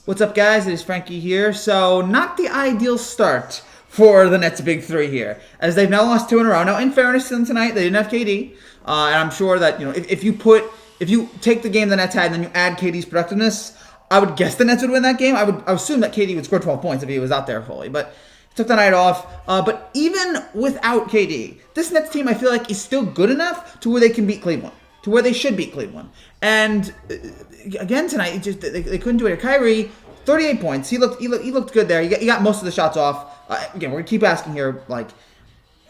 What's up, guys? It is Frankie here. So, not the ideal start for the Nets' big three here, as they've now lost 2 in a row. Now, in fairness to them tonight, they didn't have KD, and I'm sure that if you take the game the Nets had and then you add KD's productiveness, I would guess the Nets would win that game. I would assume that KD would score 12 points if he was out there fully, but took the night off. But even without KD, this Nets team I feel like is still good enough to where they can beat Cleveland, to where they should beat Cleveland. And again tonight, they couldn't do it. Kyrie, 38 points. He looked good there. He got most of the shots off. Again, we're gonna keep asking here, like,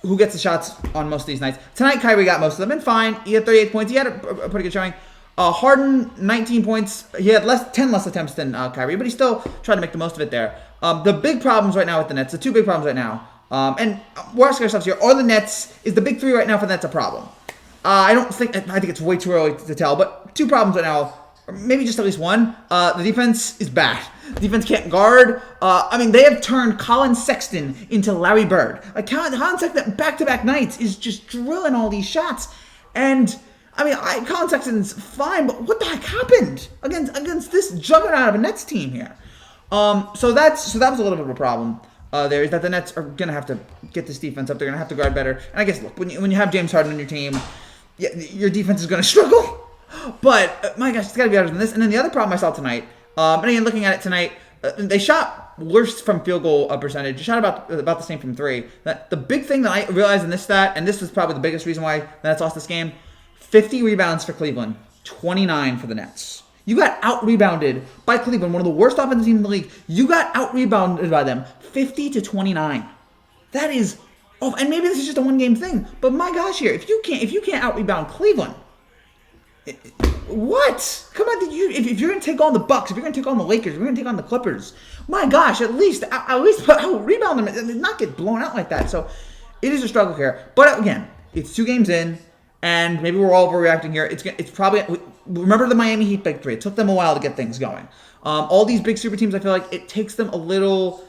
who gets the shots on most of these nights. Tonight, Kyrie got most of them, and fine. He had 38 points. He had a pretty good showing. Harden, 19 points. He had 10 less attempts than Kyrie, but he still tried to make the most of it there. The big problems right now with the Nets, the two big problems right now, and we're asking ourselves here, are the Nets, is the big three right now for the Nets a problem? I think it's way too early to tell, but two problems right now, or maybe just at least one. The defense is bad. The defense can't guard. They have turned Colin Sexton into Larry Bird. Like, Colin Sexton, back-to-back nights, is just drilling all these shots. And, Colin Sexton's fine, but what the heck happened against this juggernaut of a Nets team here? So that was a little bit of a problem. There is that the Nets are going to have to get this defense up. They're going to have to guard better. And I guess, look, when you have James Harden on your team, your defense is going to struggle. But, my gosh, it's got to be better than this. And then the other problem I saw tonight, and again, looking at it tonight, they shot worse from field goal percentage. They shot about the same from three. The big thing that I realized in this stat, and this was probably the biggest reason why the Nets lost this game, 50 rebounds for Cleveland, 29 for the Nets. You got out-rebounded by Cleveland, one of the worst offensive teams in the league. You got out-rebounded by them, 50-29. That is, and maybe this is just a one-game thing, but my gosh, here, if you can't out-rebound Cleveland, what? Come on, if you're gonna take on the Bucks, if you're gonna take on the Lakers, if you're gonna take on the Clippers, my gosh, at least out-rebound them and not get blown out like that. So it is a struggle here, but again, it's 2 games in. And maybe we're all overreacting here. It's probably, remember the Miami Heat big three. It took them a while to get things going. All these big super teams, I feel like it takes them a little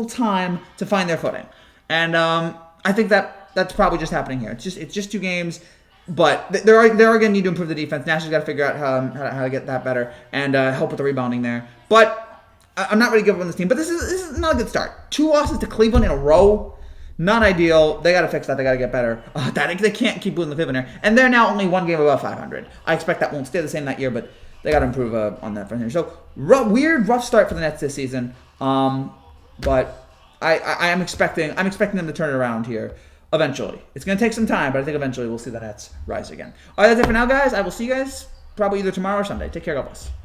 time to find their footing. And I think that's probably just happening here. It's just 2 games, but they're going to need to improve the defense. Nash's got to figure out how to get that better and help with the rebounding there. But I'm not ready to give up on this team. But this is not a good start. 2 losses to Cleveland in a row. Not ideal. They got to fix that. They got to get better. They can't keep losing the Cleveland here. And they're now only 1 game above 500. I expect that won't stay the same that year, but they got to improve on that front here. So, rough start for the Nets this season. But I'm expecting them to turn it around here eventually. It's going to take some time, but I think eventually we'll see the Nets rise again. All right, that's it for now, guys. I will see you guys probably either tomorrow or Sunday. Take care, God bless.